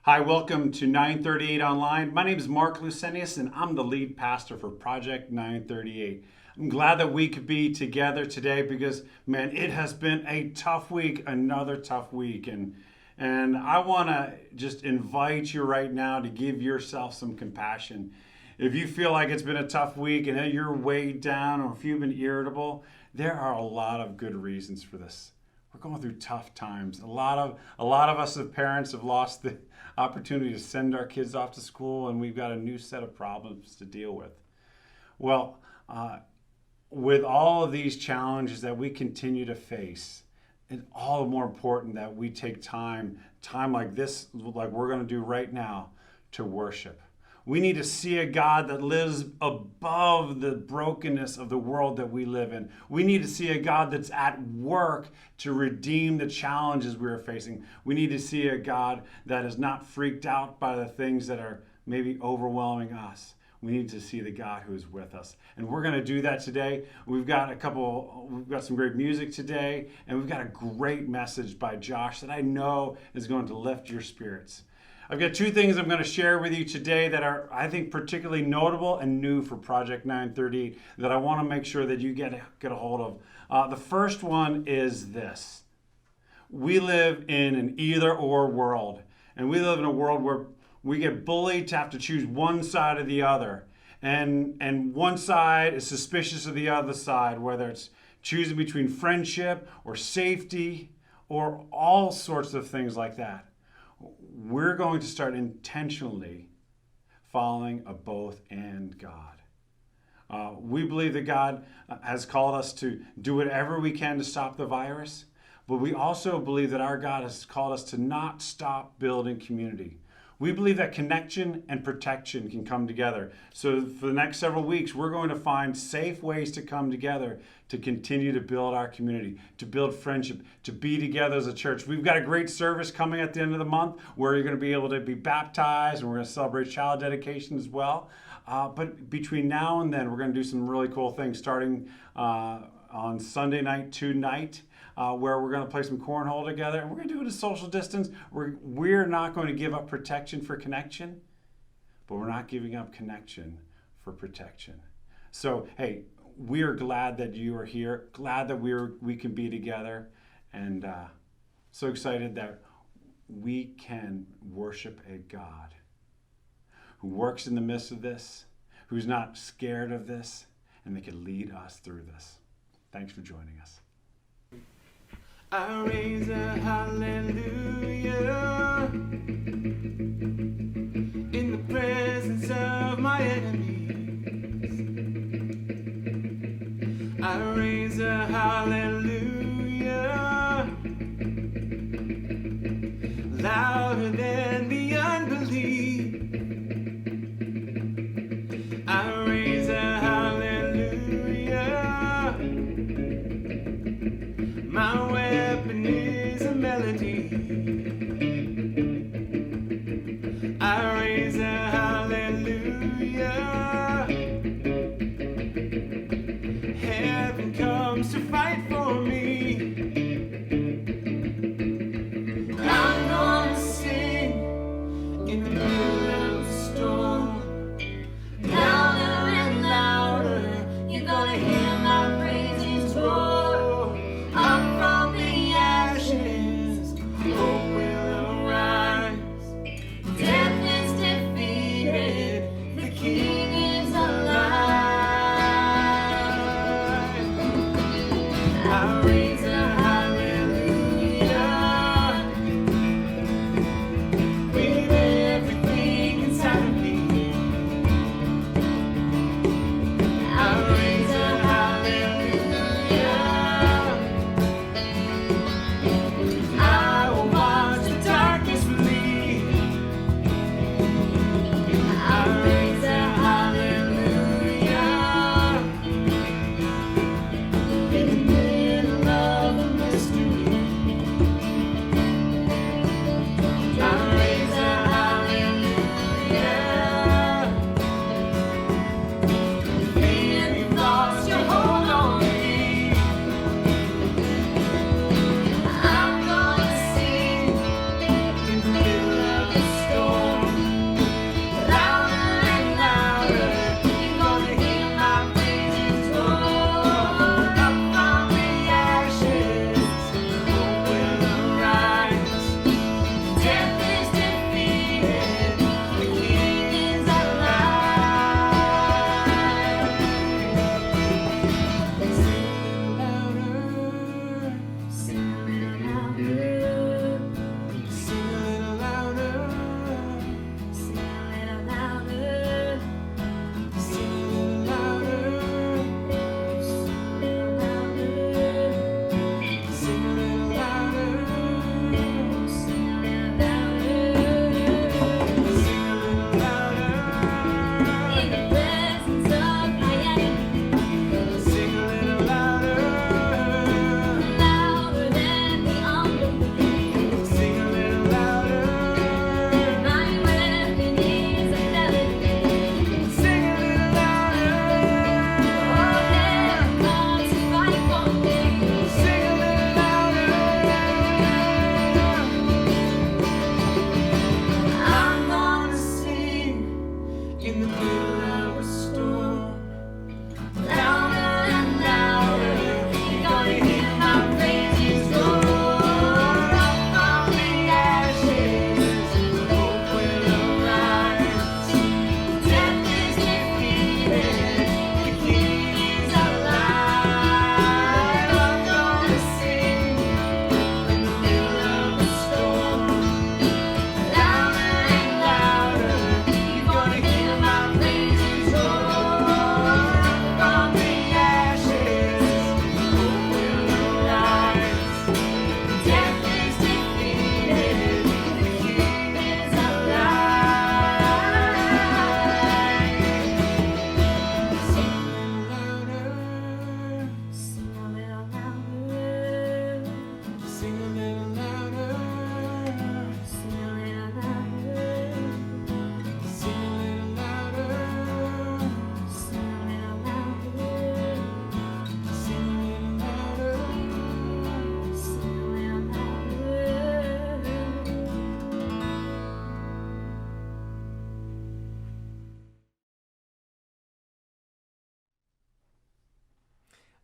Hi, welcome to 938 Online. My name is Mark Lucenius, and I'm the lead pastor for Project 938. I'm glad that we could be together today because, man, it has been a tough week, another tough week. And I want to just invite you right now to give yourself some compassion. If you feel like it's been a tough week and you're weighed down or if you've been irritable, there are a lot of good reasons for this. We're going through tough times. A lot of us as parents have lost the opportunity to send our kids off to school, and we've got a new set of problems to deal with. Well, with all of these challenges that we continue to face, it's all the more important that we take time like this, like we're going to do right now, to worship. We need to see a God that lives above the brokenness of the world that we live in. We need to see a God that's at work to redeem the challenges we are facing. We need to see a God that is not freaked out by the things that are maybe overwhelming us. We need to see the God who is with us. And we're going to do that today. We've got some great music today, and we've got a great message by Josh that I know is going to lift your spirits. I've got two things I'm going to share with you today that are, I think, particularly notable and new for Project 938 that I want to make sure that you get a hold of. The first one is this. We live in an either-or world, and we live in a world where we get bullied to have to choose one side or the other, and one side is suspicious of the other side, whether it's choosing between friendship or safety or all sorts of things like that. We're going to start intentionally following a both and God. We believe that God has called us to do whatever we can to stop the virus, but we also believe that our God has called us to not stop building community. We believe that connection and protection can come together. So for the next several weeks, we're going to find safe ways to come together to continue to build our community, to build friendship, to be together as a church. We've got a great service coming at the end of the month where you're going to be able to be baptized, and we're going to celebrate child dedication as well. But between now and then, we're going to do some really cool things starting on Sunday night tonight. Where we're going to play some cornhole together, and we're going to do it at social distance. We're not going to give up protection for connection, but we're not giving up connection for protection. So, hey, we are glad that you are here, glad that we can be together, and so excited that we can worship a God who works in the midst of this, who's not scared of this, and that can lead us through this. Thanks for joining us. I raise a hallelujah in the presence of my enemies. I raise a hallelujah louder than the unbelief. I raise a hallelujah. My weapon is a melody. I raise a hallelujah. Heaven comes to fight for me. I'm gonna sing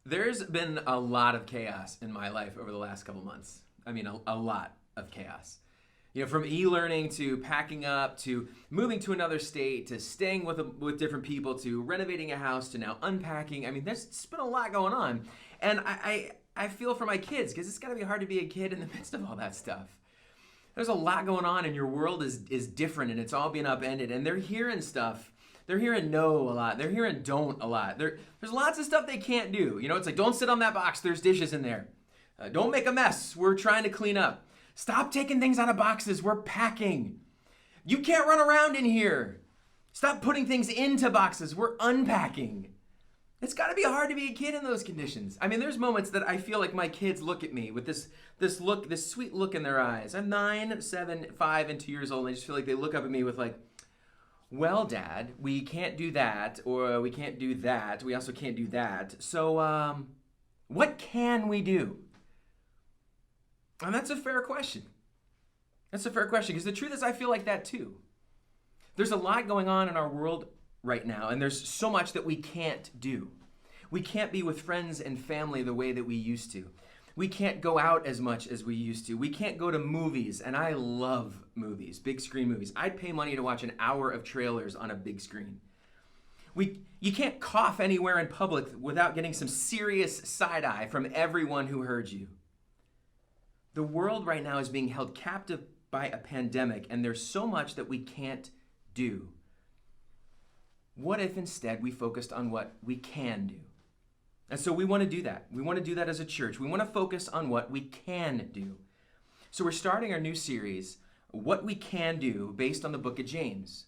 There's been a lot of chaos in my life over the last couple months. I mean, a lot of chaos. From e-learning to packing up to moving to another state to staying with different people to renovating a house to now unpacking. I mean, there's been a lot going on. And I feel for my kids because it's got to be hard to be a kid in the midst of all that stuff. There's a lot going on and your world is different and it's all being upended. And they're hearing stuff. They're hearing no a lot. They're hearing don't a lot. There's lots of stuff they can't do. It's like, don't sit on that box. There's dishes in there. Don't make a mess. We're trying to clean up. Stop taking things out of boxes. We're packing. You can't run around in here. Stop putting things into boxes. We're unpacking. It's got to be hard to be a kid in those conditions. I mean, there's moments that I feel like my kids look at me with this sweet look in their eyes. I'm 9, 7, 5, and 2 years old. And I just feel like they look up at me with like, well, Dad, we can't do that, or we can't do that. We also can't do that. So, what can we do? And that's a fair question. That's a fair question, because the truth is I feel like that too. There's a lot going on in our world right now, and there's so much that we can't do. We can't be with friends and family the way that we used to. We can't go out as much as we used to. We can't go to movies, and I love movies, big screen movies. I'd pay money to watch an hour of trailers on a big screen. You can't cough anywhere in public without getting some serious side-eye from everyone who heard you. The world right now is being held captive by a pandemic, and there's so much that we can't do. What if instead we focused on what we can do? And so we want to do that. We want to do that as a church. We want to focus on what we can do. So we're starting our new series, What We Can Do, based on the book of James.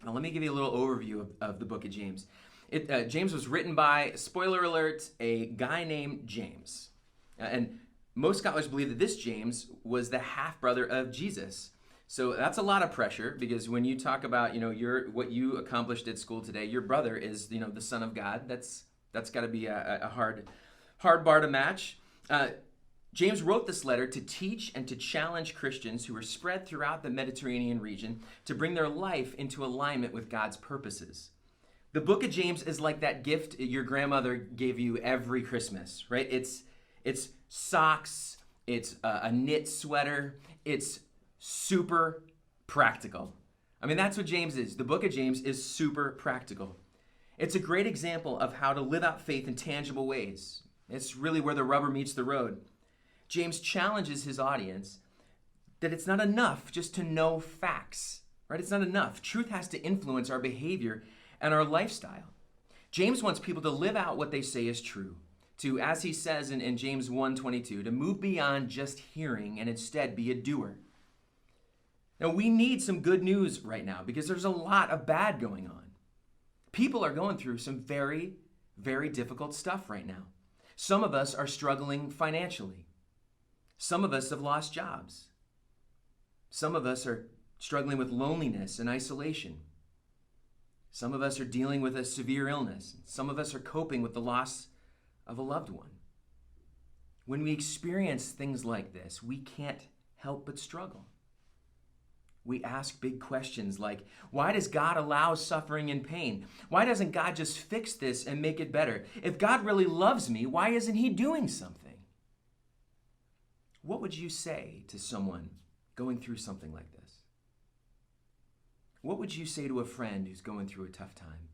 Now let me give you a little overview of the book of James. James was written by, spoiler alert, a guy named James. And most scholars believe that this James was the half-brother of Jesus. So that's a lot of pressure, because when you talk about, what you accomplished at school today, your brother is, the Son of God. That's got to be a hard bar to match. James wrote this letter to teach and to challenge Christians who were spread throughout the Mediterranean region to bring their life into alignment with God's purposes. The book of James is like that gift your grandmother gave you every Christmas, right? It's socks, it's a knit sweater, it's super practical. I mean, that's what James is. The book of James is super practical. It's a great example of how to live out faith in tangible ways. It's really where the rubber meets the road. James challenges his audience that it's not enough just to know facts, right? It's not enough. Truth has to influence our behavior and our lifestyle. James wants people to live out what they say is true, to, as he says in James 1:22, to move beyond just hearing and instead be a doer. Now, we need some good news right now because there's a lot of bad going on. People are going through some very, very difficult stuff right now. Some of us are struggling financially. Some of us have lost jobs. Some of us are struggling with loneliness and isolation. Some of us are dealing with a severe illness. Some of us are coping with the loss of a loved one. When we experience things like this, we can't help but struggle. We ask big questions like, why does God allow suffering and pain? Why doesn't God just fix this and make it better? If God really loves me, why isn't he doing something? What would you say to someone going through something like this? What would you say to a friend who's going through a tough time,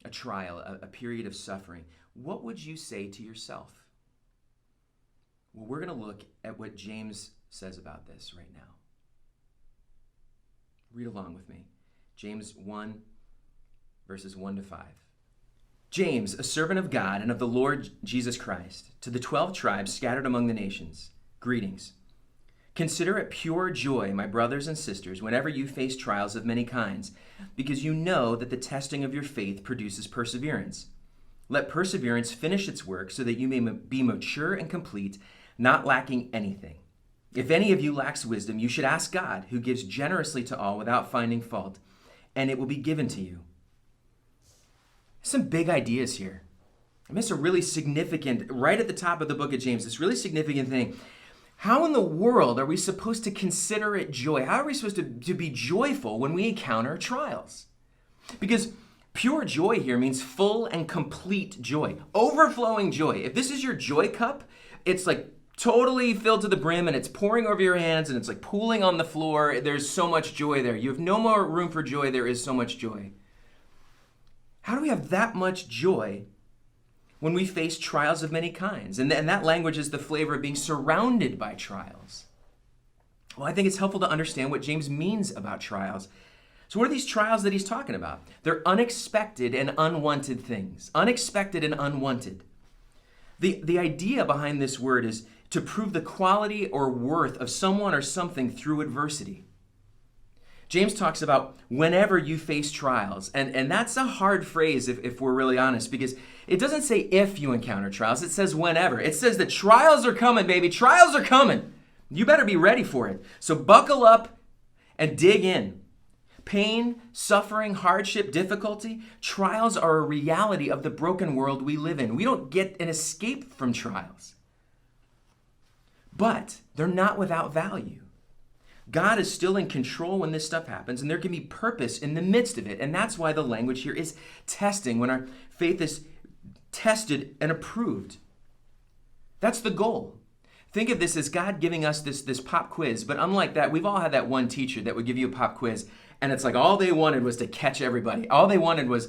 a trial, a period of suffering? What would you say to yourself? Well, we're going to look at what James says about this right now. Read along with me. James 1, verses 1 to 5. James, a servant of God and of the Lord Jesus Christ, to the 12 tribes scattered among the nations, greetings. Consider it pure joy, my brothers and sisters, whenever you face trials of many kinds, because you know that the testing of your faith produces perseverance. Let perseverance finish its work so that you may be mature and complete, not lacking anything. If any of you lacks wisdom, you should ask God, who gives generously to all without finding fault, and it will be given to you. Some big ideas here. I mean, it's a really significant, right at the top of the book of James, this really significant thing. How in the world are we supposed to consider it joy? How are we supposed to be joyful when we encounter trials? Because Pure joy here means full and complete joy, overflowing joy. If this is your joy cup, it's like totally filled to the brim and it's pouring over your hands and it's like pooling on the floor. There's so much joy there. You have no more room for joy. There is so much joy. How do we have that much joy when we face trials of many kinds? And that language is the flavor of being surrounded by trials. Well, I think it's helpful to understand what James means about trials. So what are these trials that he's talking about? They're unexpected and unwanted things. Unexpected and unwanted. The idea behind this word is to prove the quality or worth of someone or something through adversity. James talks about whenever you face trials, and that's a hard phrase if we're really honest, because it doesn't say if you encounter trials, it says whenever. It says that trials are coming, baby. Trials are coming. You better be ready for it. So buckle up and dig in. Pain, suffering, hardship, difficulty, trials are a reality of the broken world we live in. We don't get an escape from trials. But they're not without value. God is still in control when this stuff happens, and there can be purpose in the midst of it. And that's why the language here is testing, when our faith is tested and approved. That's the goal. Think of this as God giving us this pop quiz, but unlike that, we've all had that one teacher that would give you a pop quiz, and it's like all they wanted was to catch everybody. All they wanted was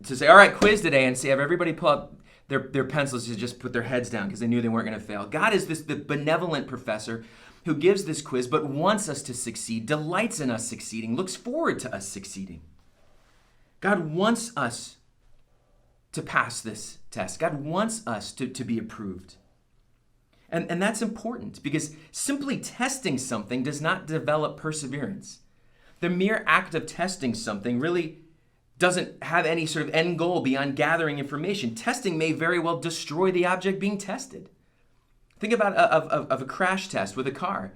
to say, all right, quiz today, and have everybody pull up their pencils to just put their heads down because they knew they weren't going to fail. God is the benevolent professor who gives this quiz but wants us to succeed, delights in us succeeding, looks forward to us succeeding. God wants us to pass this test. God wants us to be approved. And that's important because simply testing something does not develop perseverance. The mere act of testing something really doesn't have any sort of end goal beyond gathering information. Testing may very well destroy the object being tested. Think about a crash test with a car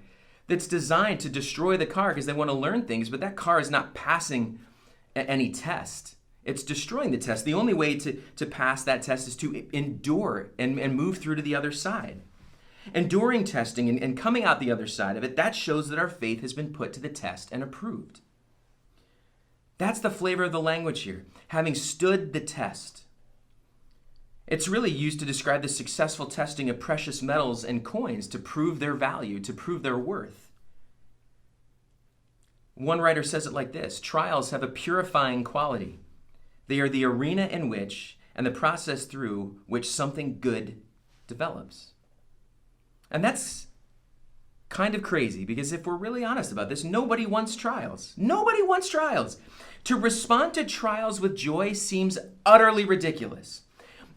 that's designed to destroy the car because they want to learn things, but that car is not passing any test. It's destroying the test. The only way to pass that test is to endure and move through to the other side. Enduring testing and coming out the other side of it, that shows that our faith has been put to the test and approved. That's the flavor of the language here, having stood the test. It's really used to describe the successful testing of precious metals and coins to prove their value, to prove their worth. One writer says it like this: trials have a purifying quality. They are the arena in which and the process through which something good develops. And that's kind of crazy because if we're really honest about this, nobody wants trials. Nobody wants trials. To respond to trials with joy seems utterly ridiculous.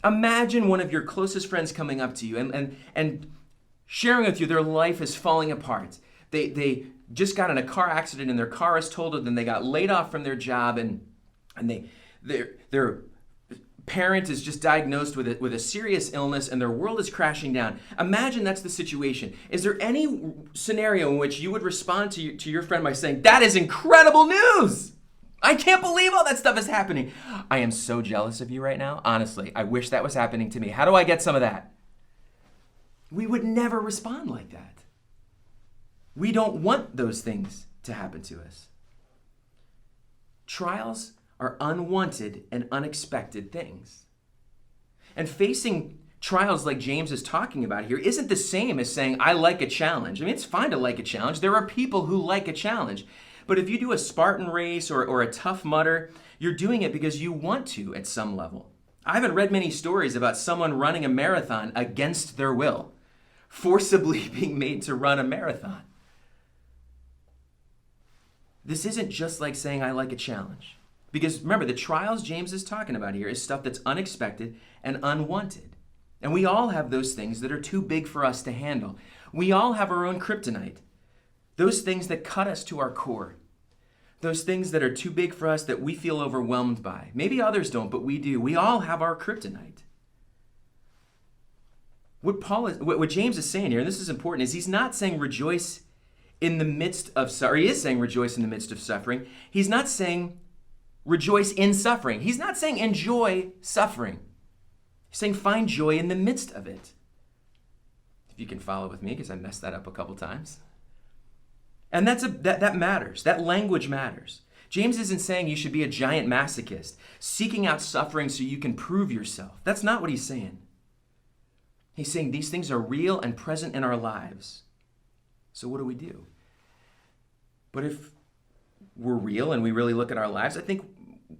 Imagine one of your closest friends coming up to you and sharing with you their life is falling apart. They just got in a car accident and their car is totaled and they got laid off from their job and their parent is just diagnosed with a serious illness and their world is crashing down. Imagine that's the situation. Is there any scenario in which you would respond to your friend by saying, "That is incredible news! I can't believe all that stuff is happening. I am so jealous of you right now. Honestly, I wish that was happening to me. How do I get some of that?" We would never respond like that. We don't want those things to happen to us. Trials are unwanted and unexpected things. And facing trials like James is talking about here isn't the same as saying, "I like a challenge." I mean, it's fine to like a challenge. There are people who like a challenge. But if you do a Spartan race or a Tough Mudder, you're doing it because you want to at some level. I haven't read many stories about someone running a marathon against their will, forcibly being made to run a marathon. This isn't just like saying, "I like a challenge." Because remember, the trials James is talking about here is stuff that's unexpected and unwanted. And we all have those things that are too big for us to handle. We all have our own kryptonite. Those things that cut us to our core. Those things that are too big for us that we feel overwhelmed by. Maybe others don't, but we do. We all have our kryptonite. What James is saying here, and this is important, is he's not saying rejoice in the midst of suffering. He is saying rejoice in the midst of suffering. He's not saying rejoice in suffering. He's not saying enjoy suffering. He's saying find joy in the midst of it. If you can follow with me, because I messed that up a couple times. And that matters. That language matters. James isn't saying you should be a giant masochist, seeking out suffering so you can prove yourself. That's not what he's saying. He's saying these things are real and present in our lives. So what do we do? But if we're real and we really look at our lives, I think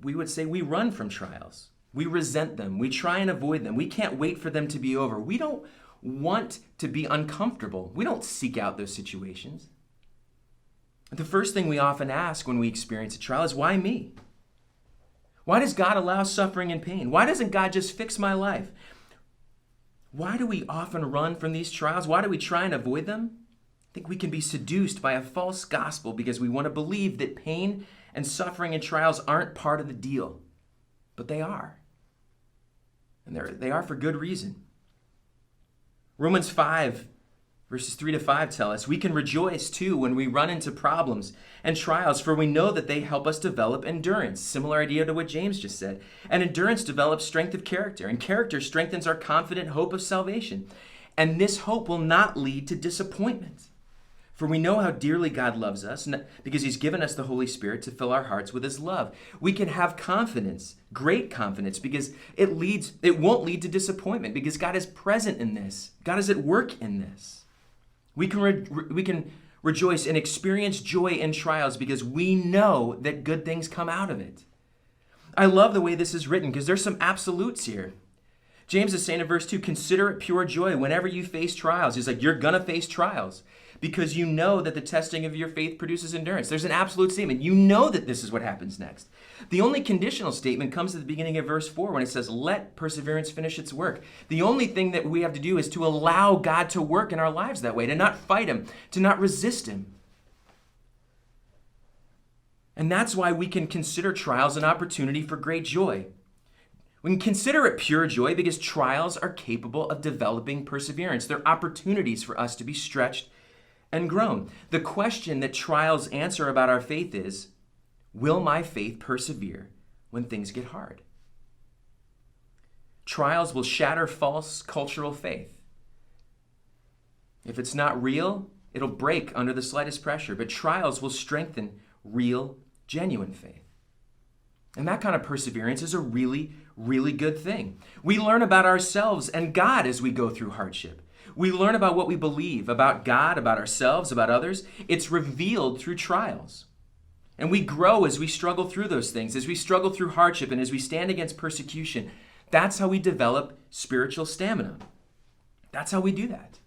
we would say we run from trials. We resent them. We try and avoid them. We can't wait for them to be over. We don't want to be uncomfortable. We don't seek out those situations. The first thing we often ask when we experience a trial is, why me? Why does God allow suffering and pain? Why doesn't God just fix my life? Why do we often run from these trials? Why do we try and avoid them? I think we can be seduced by a false gospel because we want to believe that pain and suffering and trials aren't part of the deal. But they are. And they are for good reason. Romans 5, verses 3-5 tell us, we can rejoice too when we run into problems and trials, for we know that they help us develop endurance. Similar idea to what James just said. And endurance develops strength of character, and character strengthens our confident hope of salvation. And this hope will not lead to disappointment. For we know how dearly God loves us because he's given us the Holy Spirit to fill our hearts with his love. We can have confidence, great confidence, because it won't lead to disappointment because God is present in this. God is at work in this. We can rejoice and experience joy in trials because we know that good things come out of it. I love the way this is written because there's some absolutes here. James is saying in verse 2, consider it pure joy whenever you face trials. He's like, you're going to face trials because you know that the testing of your faith produces endurance. There's an absolute statement. You know that this is what happens next. The only conditional statement comes at the beginning of verse 4 when it says, let perseverance finish its work. The only thing that we have to do is to allow God to work in our lives that way, to not fight him, to not resist him. And that's why we can consider trials an opportunity for great joy. We can consider it pure joy because trials are capable of developing perseverance. They're opportunities for us to be stretched and grown. The question that trials answer about our faith is, will my faith persevere when things get hard? Trials will shatter false cultural faith. If it's not real, it'll break under the slightest pressure, but trials will strengthen real, genuine faith. And that kind of perseverance is a really, really good thing. We learn about ourselves and God as we go through hardship. We learn about what we believe about God, about ourselves, about others. It's revealed through trials. And we grow as we struggle through those things, as we struggle through hardship and as we stand against persecution. That's how we develop spiritual stamina. That's how we do that.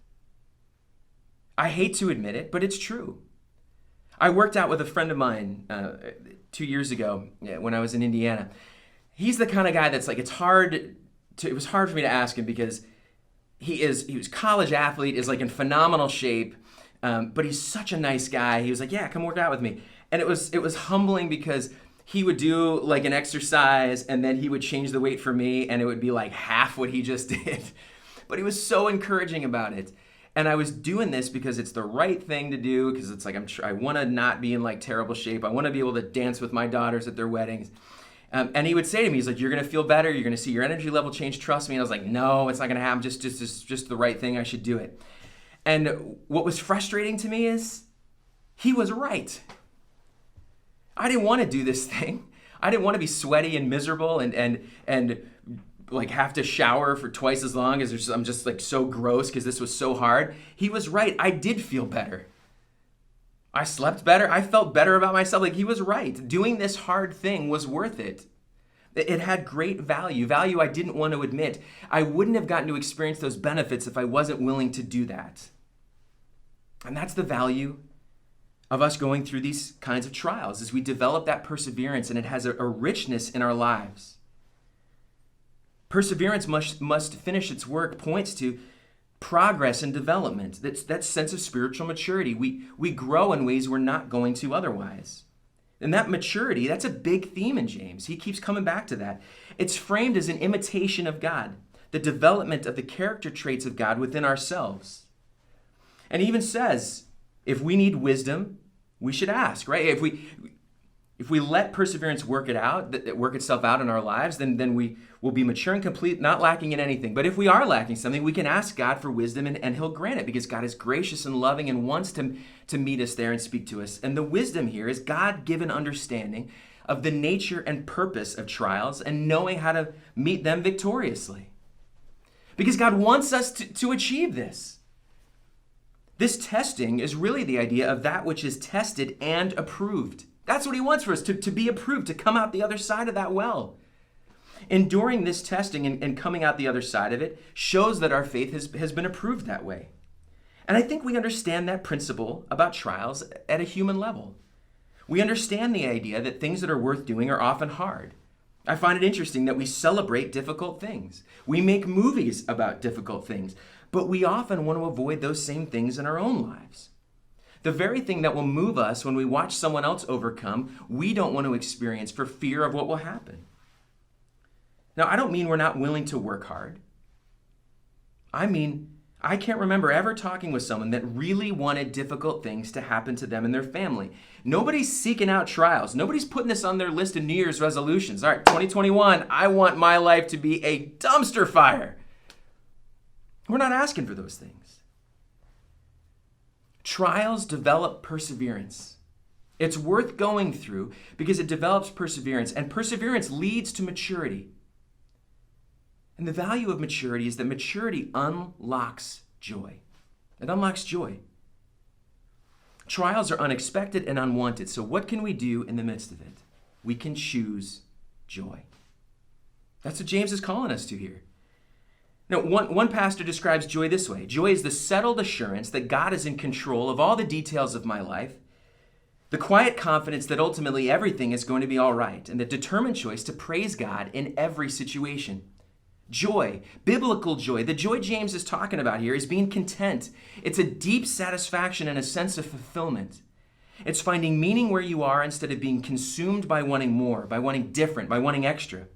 I hate to admit it, but it's true. I worked out with a friend of mine 2 years ago when I was in Indiana. He's the kind of guy that's like, it was hard for me to ask him because he was college athlete, is like in phenomenal shape, but he's such a nice guy. He was like, yeah, come work out with me. And it was humbling because he would do like an exercise and then he would change the weight for me and it would be like half what he just did. But he was so encouraging about it. And I was doing this because it's the right thing to do, because it's like I want to not be in like terrible shape. I want to be able to dance with my daughters at their weddings. And he would say to me, he's like, you're going to feel better. You're going to see your energy level change. Trust me. And I was like, no, it's not going to happen. Just the right thing. I should do it. And what was frustrating to me is he was right. I didn't want to do this thing. I didn't want to be sweaty and miserable and like have to shower for twice as long as I'm just like so gross because this was so hard. He was right. I did feel better. I slept better. I felt better about myself. Like he was right. Doing this hard thing was worth it. It had great value I didn't want to admit. I wouldn't have gotten to experience those benefits if I wasn't willing to do that. And that's the value of us going through these kinds of trials, as we develop that perseverance and it has a richness in our lives. Perseverance must finish its work points to progress and development. That sense of spiritual maturity. We grow in ways we're not going to otherwise. And that maturity, that's a big theme in James. He keeps coming back to that. It's framed as an imitation of God, the development of the character traits of God within ourselves. And he even says, if we need wisdom, we should ask, right? If we let perseverance work itself out in our lives, then we will be mature and complete, not lacking in anything. But if we are lacking something, we can ask God for wisdom and he'll grant it because God is gracious and loving and wants to meet us there and speak to us. And the wisdom here is God-given understanding of the nature and purpose of trials and knowing how to meet them victoriously. Because God wants us to achieve this. This testing is really the idea of that which is tested and approved. That's what he wants for us, to be approved, to come out the other side of that well. Enduring this testing and coming out the other side of it shows that our faith has been approved that way. And I think we understand that principle about trials at a human level. We understand the idea that things that are worth doing are often hard. I find it interesting that we celebrate difficult things. We make movies about difficult things, but we often want to avoid those same things in our own lives. The very thing that will move us when we watch someone else overcome, we don't want to experience for fear of what will happen. Now, I don't mean we're not willing to work hard. I mean, I can't remember ever talking with someone that really wanted difficult things to happen to them and their family. Nobody's seeking out trials. Nobody's putting this on their list of New Year's resolutions. All right, 2021, I want my life to be a dumpster fire. We're not asking for those things. Trials develop perseverance. It's worth going through because it develops perseverance, and perseverance leads to maturity. And the value of maturity is that maturity unlocks joy. It unlocks joy. Trials are unexpected and unwanted, so what can we do in the midst of it? We can choose joy. That's what James is calling us to here. Now, one pastor describes joy this way. Joy is the settled assurance that God is in control of all the details of my life, the quiet confidence that ultimately everything is going to be all right, and the determined choice to praise God in every situation. Joy, biblical joy, the joy James is talking about here is being content. It's a deep satisfaction and a sense of fulfillment. It's finding meaning where you are instead of being consumed by wanting more, by wanting different, by wanting extra.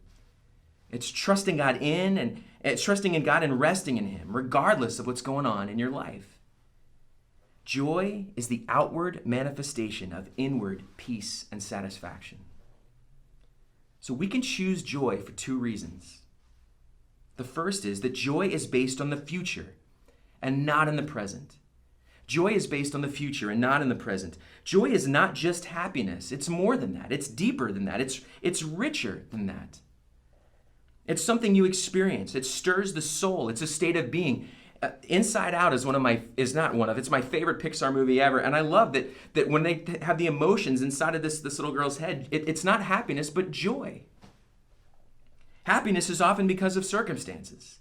It's trusting God in God and resting in him, regardless of what's going on in your life. Joy is the outward manifestation of inward peace and satisfaction. So we can choose joy for two reasons. The first is that joy is based on the future and not in the present. Joy is based on the future and not in the present. Joy is not just happiness. It's more than that. It's deeper than that. It's richer than that. It's something you experience. It stirs the soul. It's a state of being. Inside Out is it's my favorite Pixar movie ever. And I love that when they have the emotions inside of this little girl's head, it's not happiness, but joy. Happiness is often because of circumstances.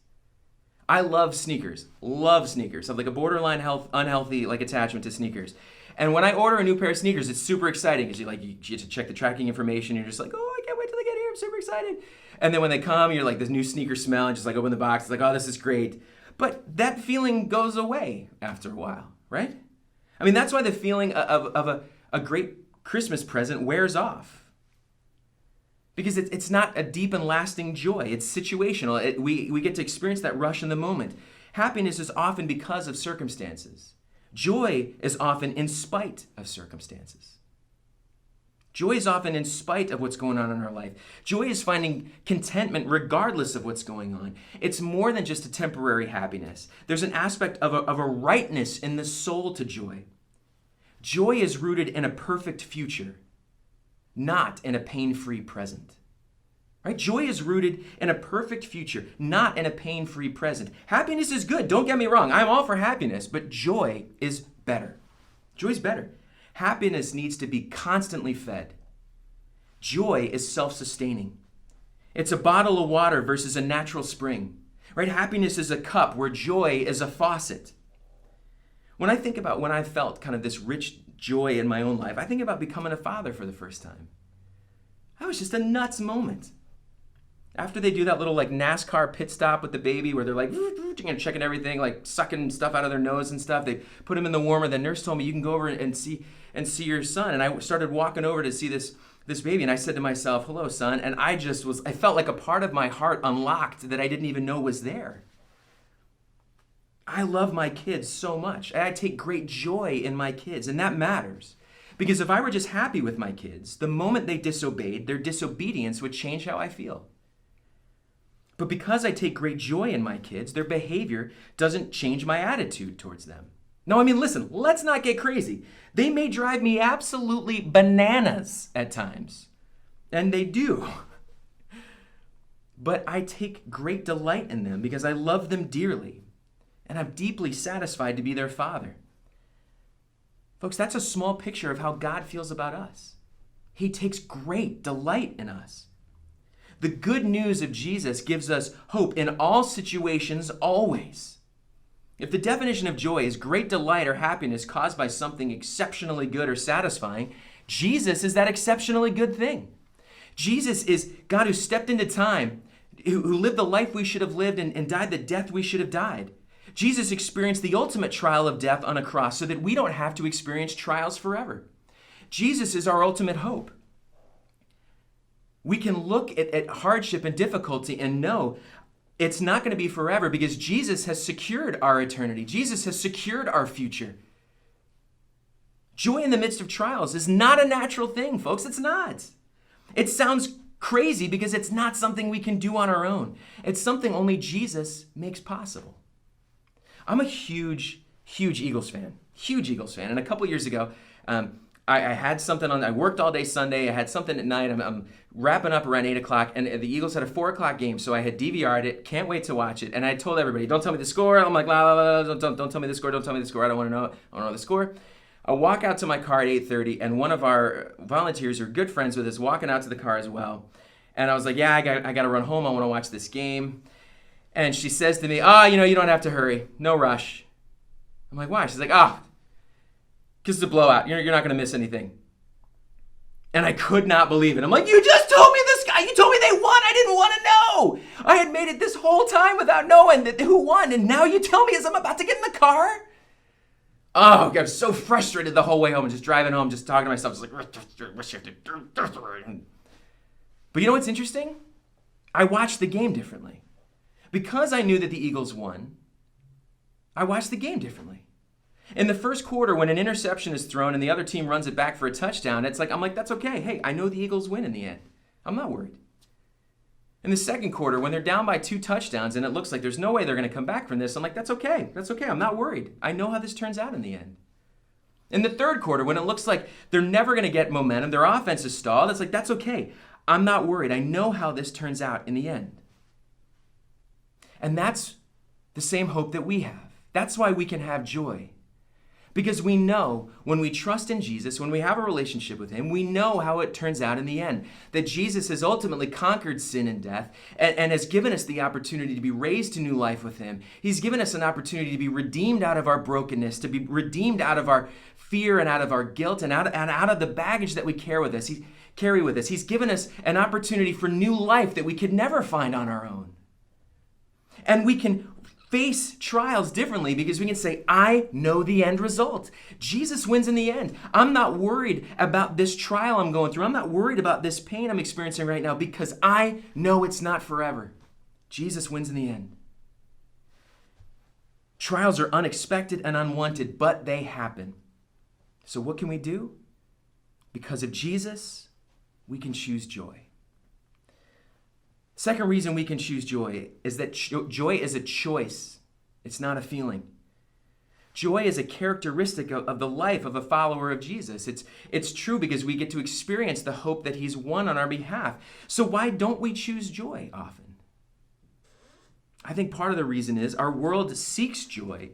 I love sneakers. Love sneakers. I have like a borderline unhealthy attachment to sneakers. And when I order a new pair of sneakers, it's super exciting because you get to check the tracking information. You're just like, oh, I can't wait till they get here. I'm super excited. And then when they come, you're like this new sneaker smell and just like open the box. It's like, oh, this is great. But that feeling goes away after a while, right? I mean, that's why the feeling of a great Christmas present wears off. Because it's not a deep and lasting joy. It's situational. We get to experience that rush in the moment. Happiness is often because of circumstances. Joy is often in spite of circumstances. Joy is often in spite of what's going on in our life. Joy is finding contentment regardless of what's going on. It's more than just a temporary happiness. There's an aspect of a rightness in the soul to joy. Joy is rooted in a perfect future, not in a pain-free present. Right? Joy is rooted in a perfect future, not in a pain-free present. Happiness is good. Don't get me wrong. I'm all for happiness, but joy is better. Joy is better. Happiness needs to be constantly fed. Joy is self-sustaining. It's a bottle of water versus a natural spring. Right? Happiness is a cup where joy is a faucet. When I think about when I felt kind of this rich joy in my own life, I think about becoming a father for the first time. That was just a nuts moment. After they do that little NASCAR pit stop with the baby where they're checking everything, sucking stuff out of their nose and stuff, they put him in the warmer. The nurse told me, you can go over and see your son. And I started walking over to see this baby, and I said to myself, hello, son. And I felt like a part of my heart unlocked that I didn't even know was there. I love my kids so much. I take great joy in my kids, and that matters. Because if I were just happy with my kids, the moment they disobeyed, their disobedience would change how I feel. But because I take great joy in my kids, their behavior doesn't change my attitude towards them. No, I mean, listen, let's not get crazy. They may drive me absolutely bananas at times, and they do. But I take great delight in them because I love them dearly, and I'm deeply satisfied to be their father. Folks, that's a small picture of how God feels about us. He takes great delight in us. The good news of Jesus gives us hope in all situations, always. If the definition of joy is great delight or happiness caused by something exceptionally good or satisfying, Jesus is that exceptionally good thing. Jesus is God who stepped into time, who lived the life we should have lived and died the death we should have died. Jesus experienced the ultimate trial of death on a cross so that we don't have to experience trials forever. Jesus is our ultimate hope. We can look at hardship and difficulty and know it's not going to be forever because Jesus has secured our eternity. Jesus has secured our future. Joy in the midst of trials is not a natural thing, folks. It's not. It sounds crazy because it's not something we can do on our own. It's something only Jesus makes possible. I'm a huge Eagles fan. Huge Eagles fan. And a couple years ago, I had something on. I worked all day Sunday. I had something at night. I'm wrapping up around 8 o'clock, and the Eagles had a 4 o'clock game, so I had DVR'd it. Can't wait to watch it. And I told everybody, "Don't tell me the score." I'm like, "La la la, don't tell me the score. Don't tell me the score. I don't want to know. I don't know the score." I walk out to my car at 8:30, and one of our volunteers, who are good friends with us, walking out to the car as well. And I was like, "Yeah, I got to run home. I want to watch this game." And she says to me, you don't have to hurry. No rush." I'm like, "Why?" She's like, because it's a blowout. You're not going to miss anything." And I could not believe it. I'm like, "You just told me this guy. You told me they won. I didn't want to know. I had made it this whole time without knowing who won. And now you tell me as I'm about to get in the car?" Oh, I was so frustrated the whole way home. Just driving home, just talking to myself. Just like, but you know what's interesting? I watched the game differently. Because I knew that the Eagles won, I watched the game differently. In the first quarter, when an interception is thrown and the other team runs it back for a touchdown, I'm like, that's okay. Hey, I know the Eagles win in the end. I'm not worried. In the second quarter, when they're down by 2 touchdowns and it looks like there's no way they're going to come back from this, I'm like, that's okay. That's okay. I'm not worried. I know how this turns out in the end. In the third quarter, when it looks like they're never going to get momentum, their offense is stalled, it's like, that's okay. I'm not worried. I know how this turns out in the end. And that's the same hope that we have. That's why we can have joy. Because we know when we trust in Jesus, when we have a relationship with him, we know how it turns out in the end. That Jesus has ultimately conquered sin and death and has given us the opportunity to be raised to new life with him. He's given us an opportunity to be redeemed out of our brokenness, to be redeemed out of our fear and out of our guilt and out of the baggage that we carry with us. He's given us an opportunity for new life that we could never find on our own. And we can face trials differently because we can say, I know the end result. Jesus wins in the end. I'm not worried about this trial I'm going through. I'm not worried about this pain I'm experiencing right now because I know it's not forever. Jesus wins in the end. Trials are unexpected and unwanted, but they happen. So what can we do? Because of Jesus, we can choose joy. Second reason we can choose joy is that joy is a choice. It's not a feeling. Joy is a characteristic of the life of a follower of Jesus. It's true because we get to experience the hope that he's won on our behalf. So why don't we choose joy often? I think part of the reason is our world seeks joy,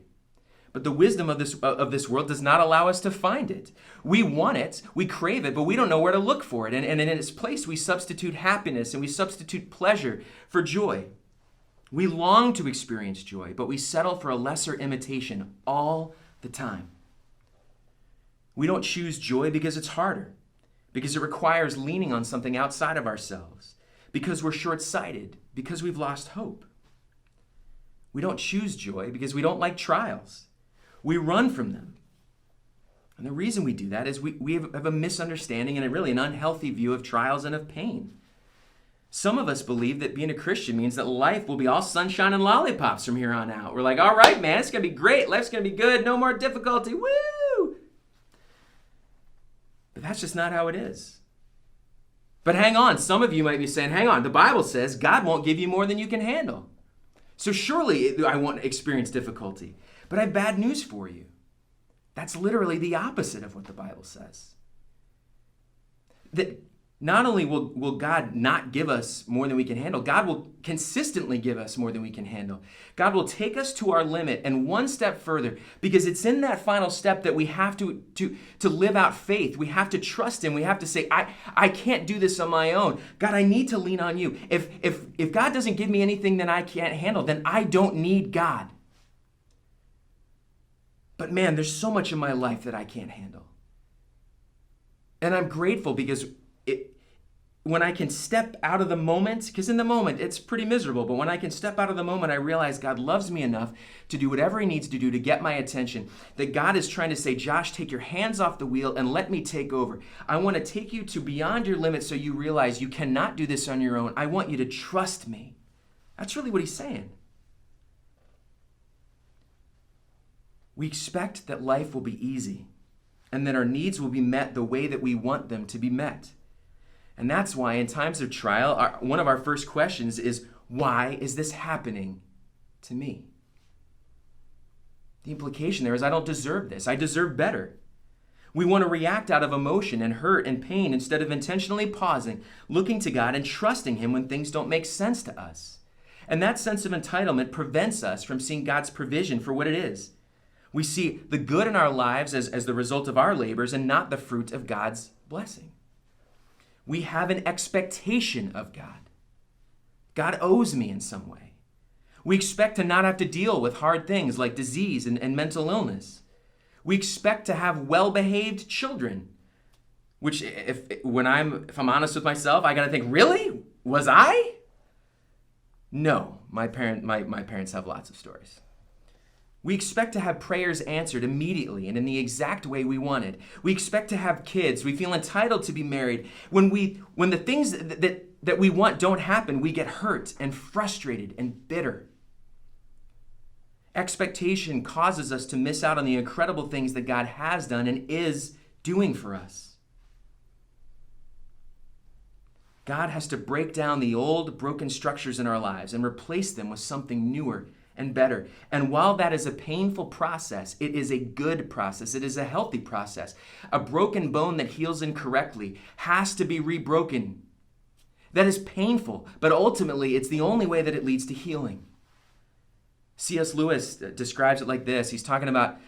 but the wisdom of this world does not allow us to find it. We want it, we crave it, but we don't know where to look for it. And in its place, we substitute happiness and we substitute pleasure for joy. We long to experience joy, but we settle for a lesser imitation all the time. We don't choose joy because it's harder, because it requires leaning on something outside of ourselves, because we're short-sighted, because we've lost hope. We don't choose joy because we don't like trials. We run from them. And the reason we do that is we have a misunderstanding and really an unhealthy view of trials and of pain. Some of us believe that being a Christian means that life will be all sunshine and lollipops from here on out. We're like, all right, man, it's going to be great. Life's going to be good. No more difficulty. Woo! But that's just not how it is. But hang on, some of you might be saying, hang on, the Bible says God won't give you more than you can handle. So surely I won't experience difficulty. But I have bad news for you. That's literally the opposite of what the Bible says. That not only will God not give us more than we can handle, God will consistently give us more than we can handle. God will take us to our limit and one step further, because it's in that final step that we have to live out faith. We have to trust Him. We have to say, I can't do this on my own. God, I need to lean on you. If God doesn't give me anything that I can't handle, then I don't need God. But man, there's so much in my life that I can't handle. And I'm grateful because when I can step out of the moment, because in the moment it's pretty miserable, but when I can step out of the moment, I realize God loves me enough to do whatever He needs to do to get my attention. That God is trying to say, Josh, take your hands off the wheel and let me take over. I want to take you to beyond your limits so you realize you cannot do this on your own. I want you to trust me. That's really what He's saying. We expect that life will be easy and that our needs will be met the way that we want them to be met. And that's why in times of trial, one of our first questions is, why is this happening to me? The implication there is, I don't deserve this. I deserve better. We want to react out of emotion and hurt and pain instead of intentionally pausing, looking to God and trusting Him when things don't make sense to us. And that sense of entitlement prevents us from seeing God's provision for what it is. We see the good in our lives as the result of our labors and not the fruit of God's blessing. We have an expectation of God. God owes me in some way. We expect to not have to deal with hard things like disease and mental illness. We expect to have well-behaved children, which if I'm honest with myself, I gotta think, really? Was I? No, my parents have lots of stories. We expect to have prayers answered immediately and in the exact way we wanted. We expect to have kids. We feel entitled to be married. When the things that we want don't happen, we get hurt and frustrated and bitter. Expectation causes us to miss out on the incredible things that God has done and is doing for us. God has to break down the old broken structures in our lives and replace them with something newer and better. And while that is a painful process, it is a good process. It is a healthy process. A broken bone that heals incorrectly has to be rebroken. That is painful, but ultimately it's the only way that it leads to healing. C.S. Lewis describes it like this. He's talking about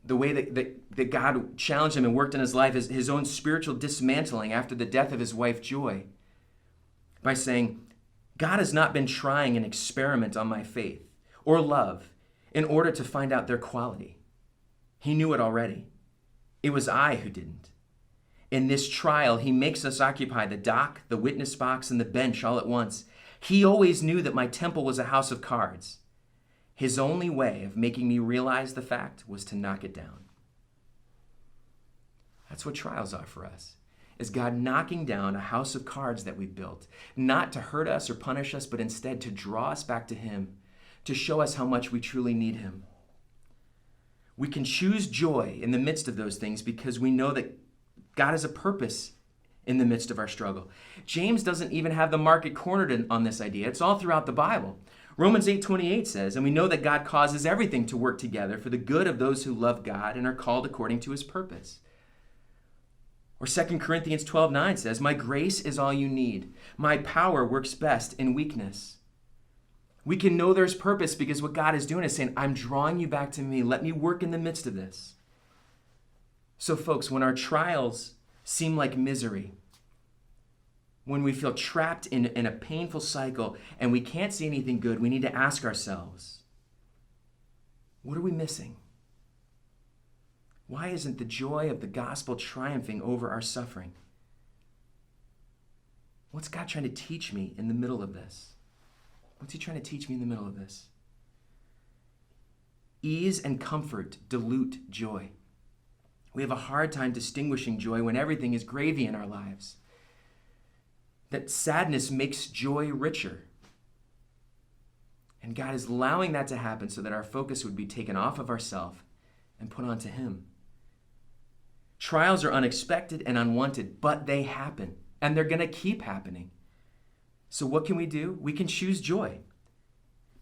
the way that God challenged him and worked in his life, his own spiritual dismantling after the death of his wife, Joy, by saying, God has not been trying an experiment on my faith or love in order to find out their quality. He knew it already. It was I who didn't. In this trial, He makes us occupy the dock, the witness box, and the bench all at once. He always knew that my temple was a house of cards. His only way of making me realize the fact was to knock it down. That's what trials are for us, is God knocking down a house of cards that we built, not to hurt us or punish us, but instead to draw us back to Him, to show us how much we truly need Him. We can choose joy in the midst of those things because we know that God has a purpose in the midst of our struggle. James doesn't even have the market cornered on this idea. It's all throughout the Bible. Romans 8:28 says, and we know that God causes everything to work together for the good of those who love God and are called according to His purpose. Or 2 Corinthians 12:9 says, my grace is all you need. My power works best in weakness. We can know there's purpose because what God is doing is saying, I'm drawing you back to me. Let me work in the midst of this. So folks, when our trials seem like misery, when we feel trapped in a painful cycle and we can't see anything good, we need to ask ourselves, what are we missing? Why isn't the joy of the gospel triumphing over our suffering? What's God trying to teach me in the middle of this? What's He trying to teach me in the middle of this? Ease and comfort dilute joy. We have a hard time distinguishing joy when everything is gravy in our lives. That sadness makes joy richer. And God is allowing that to happen so that our focus would be taken off of ourselves and put onto Him. Trials are unexpected and unwanted, but they happen, and they're going to keep happening. So what can we do? We can choose joy.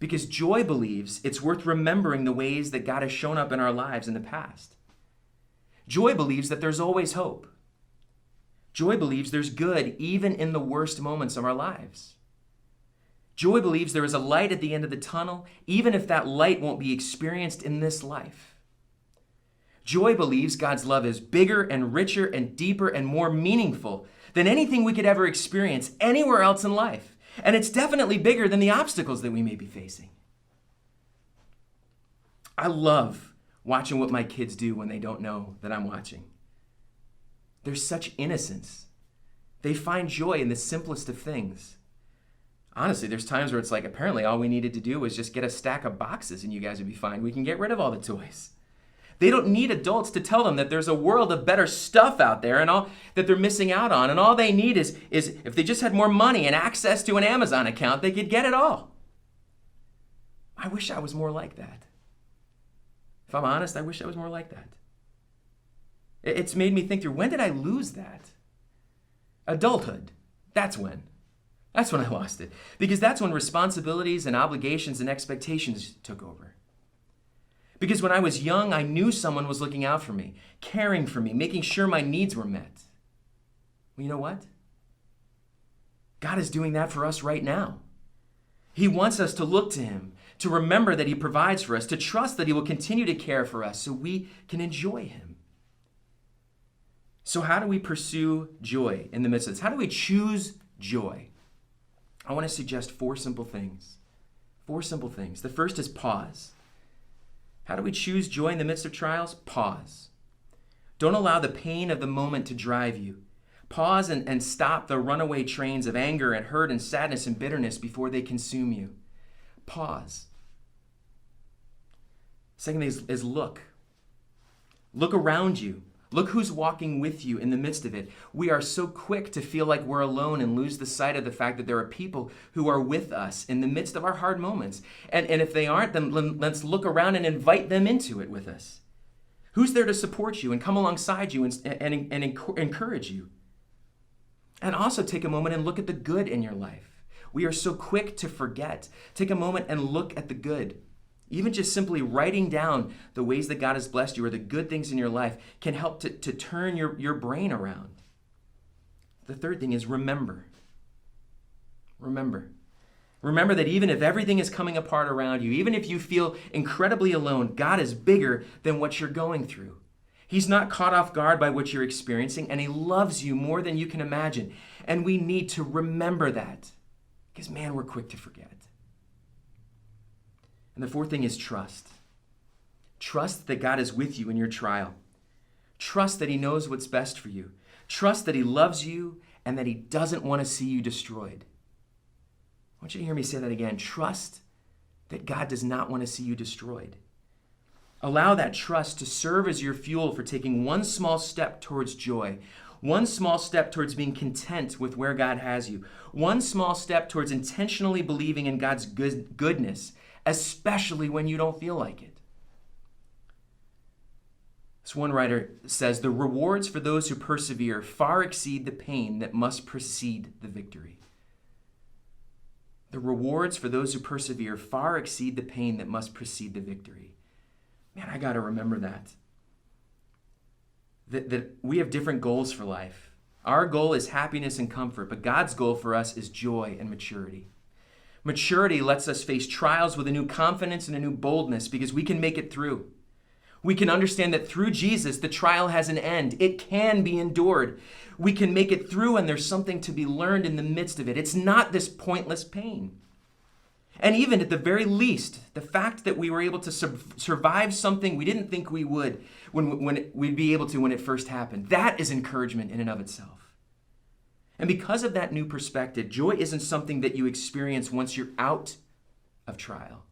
Because joy believes it's worth remembering the ways that God has shown up in our lives in the past. Joy believes that there's always hope. Joy believes there's good even in the worst moments of our lives. Joy believes there is a light at the end of the tunnel, even if that light won't be experienced in this life. Joy believes God's love is bigger and richer and deeper and more meaningful than anything we could ever experience anywhere else in life. And it's definitely bigger than the obstacles that we may be facing. I love watching what my kids do when they don't know that I'm watching. There's such innocence. They find joy in the simplest of things. Honestly, there's times where it's like, apparently all we needed to do was just get a stack of boxes and you guys would be fine. We can get rid of all the toys. They don't need adults to tell them that there's a world of better stuff out there and all that they're missing out on. And all they need is if they just had more money and access to an Amazon account, they could get it all. I wish I was more like that. If I'm honest, I wish I was more like that. It's made me think through, when did I lose that? Adulthood. That's when. That's when I lost it. Because that's when responsibilities and obligations and expectations took over. Because when I was young, I knew someone was looking out for me, caring for me, making sure my needs were met. Well, you know what? God is doing that for us right now. He wants us to look to Him, to remember that He provides for us, to trust that He will continue to care for us so we can enjoy Him. So how do we pursue joy in the midst of this? How do we choose joy? I want to suggest 4 simple things. 4 simple things. The first is pause. How do we choose joy in the midst of trials? Pause. Don't allow the pain of the moment to drive you. Pause and stop the runaway trains of anger and hurt and sadness and bitterness before they consume you. Pause. Second thing is look. Look around you. Look who's walking with you in the midst of it. We are so quick to feel like we're alone and lose the sight of the fact that there are people who are with us in the midst of our hard moments. And if they aren't, then let's look around and invite them into it with us. Who's there to support you and come alongside you and encourage you? And also take a moment and look at the good in your life. We are so quick to forget. Take a moment and look at the good. Even just simply writing down the ways that God has blessed you or the good things in your life can help to turn your brain around. The third thing is remember. Remember. Remember that even if everything is coming apart around you, even if you feel incredibly alone, God is bigger than what you're going through. He's not caught off guard by what you're experiencing, and He loves you more than you can imagine. And we need to remember that because, man, we're quick to forget. And the fourth thing is trust. Trust that God is with you in your trial. Trust that He knows what's best for you. Trust that He loves you and that He doesn't want to see you destroyed. I want you to hear me say that again. Trust that God does not want to see you destroyed. Allow that trust to serve as your fuel for taking one small step towards joy, one small step towards being content with where God has you, one small step towards intentionally believing in God's goodness, especially when you don't feel like it. This one writer says, the rewards for those who persevere far exceed the pain that must precede the victory. The rewards for those who persevere far exceed the pain that must precede the victory. Man, I got to remember that. That we have different goals for life. Our goal is happiness and comfort, but God's goal for us is joy and maturity. Maturity lets us face trials with a new confidence and a new boldness because we can make it through. We can understand that through Jesus, the trial has an end. It can be endured. We can make it through, and there's something to be learned in the midst of it. It's not this pointless pain. And even at the very least, the fact that we were able to survive something we didn't think we would when we'd be able to when it first happened, that is encouragement in and of itself. And because of that new perspective, joy isn't something that you experience once you're out of trial.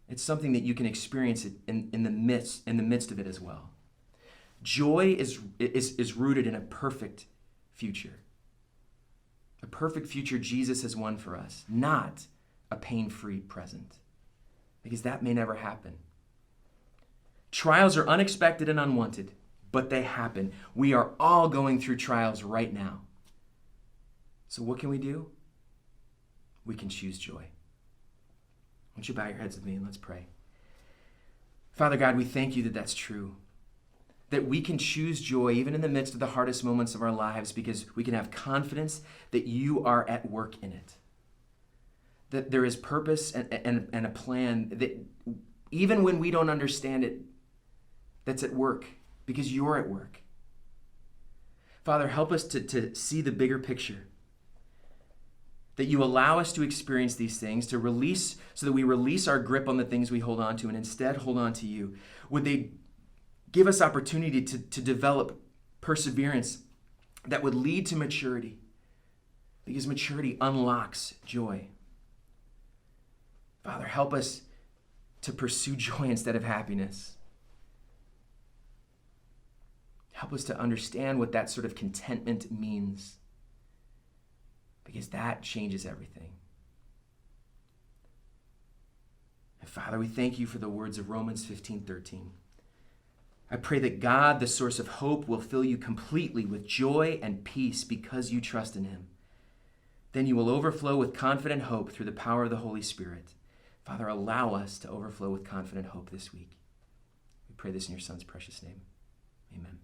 It's something that you can experience it in the midst of it as well. Joy is rooted in a perfect future. A perfect future Jesus has won for us, not a pain-free present. Because that may never happen. Trials are unexpected and unwanted, but they happen. We are all going through trials right now. So what can we do? We can choose joy. Won't you bow your heads with me and let's pray. Father God, we thank you that that's true. That we can choose joy even in the midst of the hardest moments of our lives because we can have confidence that you are at work in it. That there is purpose and a plan that even when we don't understand it, that's at work because you're at work. Father, help us to see the bigger picture. That you allow us to experience these things, to release, so that we release our grip on the things we hold on to and instead hold on to you. Would they give us opportunity to develop perseverance that would lead to maturity? Because maturity unlocks joy. Father, help us to pursue joy instead of happiness. Help us to understand what that sort of contentment means. Because that changes everything. And Father, we thank you for the words of Romans 15:13. I pray that God, the source of hope, will fill you completely with joy and peace because you trust in him. Then you will overflow with confident hope through the power of the Holy Spirit. Father, allow us to overflow with confident hope this week. We pray this in your Son's precious name. Amen.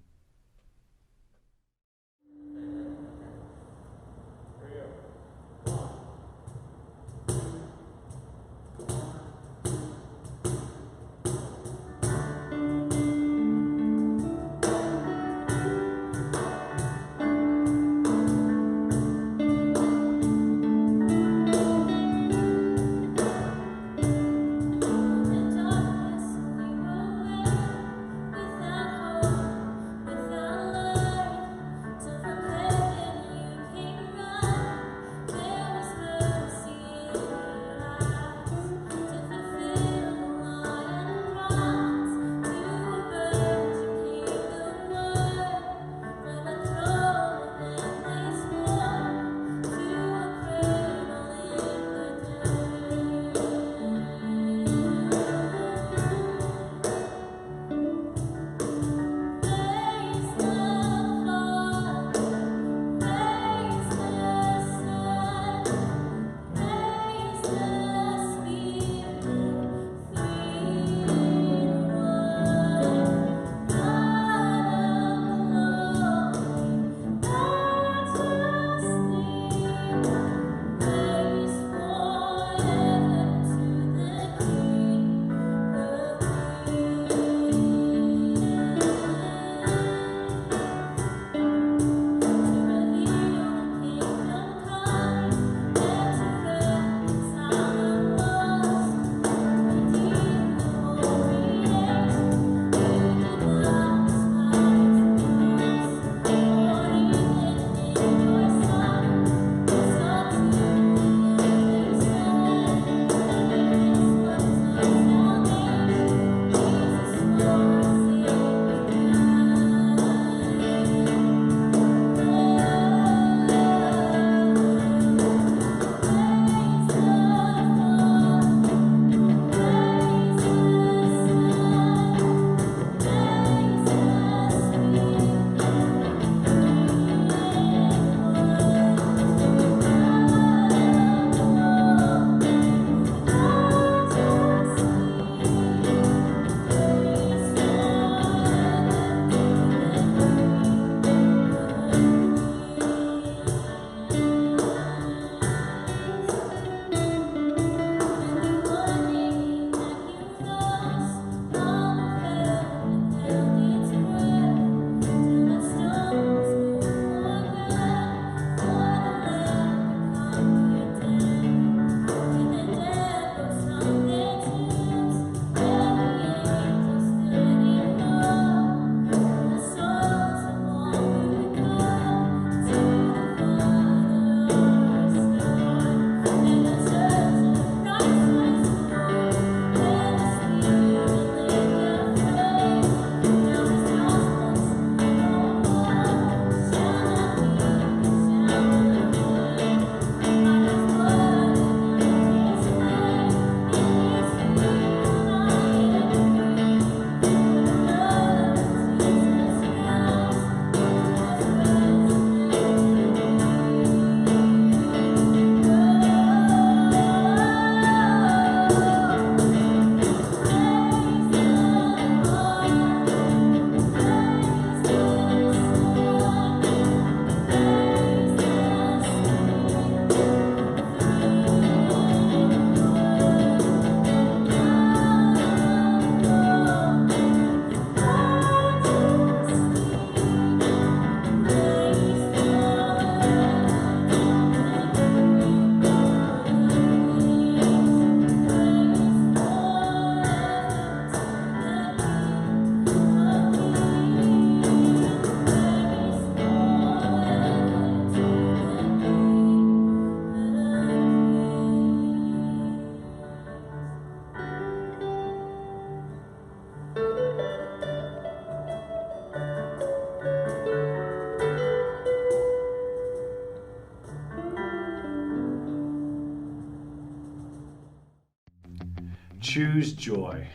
choose joy.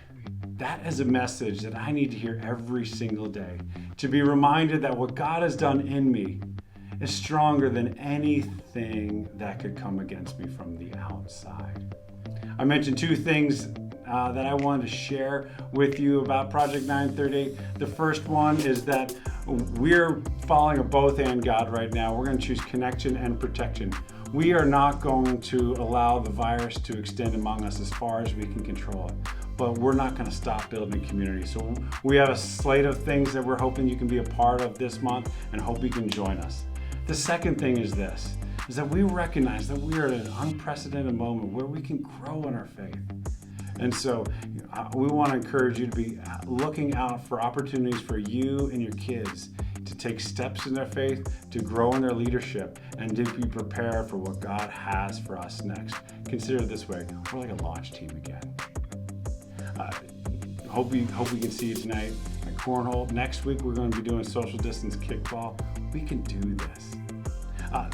That is a message that I need to hear every single day. To be reminded that what God has done in me is stronger than anything that could come against me from the outside. I mentioned two things that I wanted to share with you about Project 938. The first one is that we're following a both and God right now. We're going to choose connection and protection. We are not going to allow the virus to extend among us as far as we can control it. But we're not going to stop building community. So we have a slate of things that we're hoping you can be a part of this month and hope you can join us. The second thing is this, is that we recognize that we are at an unprecedented moment where we can grow in our faith. And so we want to encourage you to be looking out for opportunities for you and your kids to take steps in their faith, to grow in their leadership, and to be prepared for what God has for us next. Consider it this way, we're like a launch team again. Hope we can see you tonight at Cornhole. Next week, we're going to be doing social distance kickball. We can do this.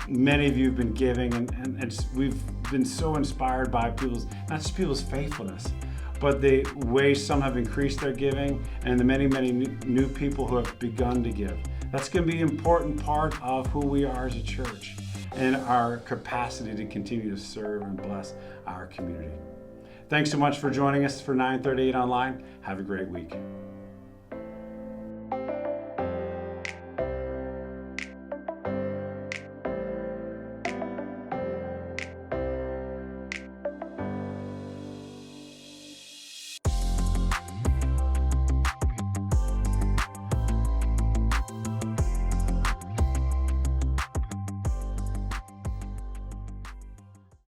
Many of you have been giving, and we've been so inspired by not just people's faithfulness, but the ways some have increased their giving and the many new people who have begun to give. That's going to be an important part of who we are as a church and our capacity to continue to serve and bless our community. Thanks so much for joining us for 938 Online. Have a great week.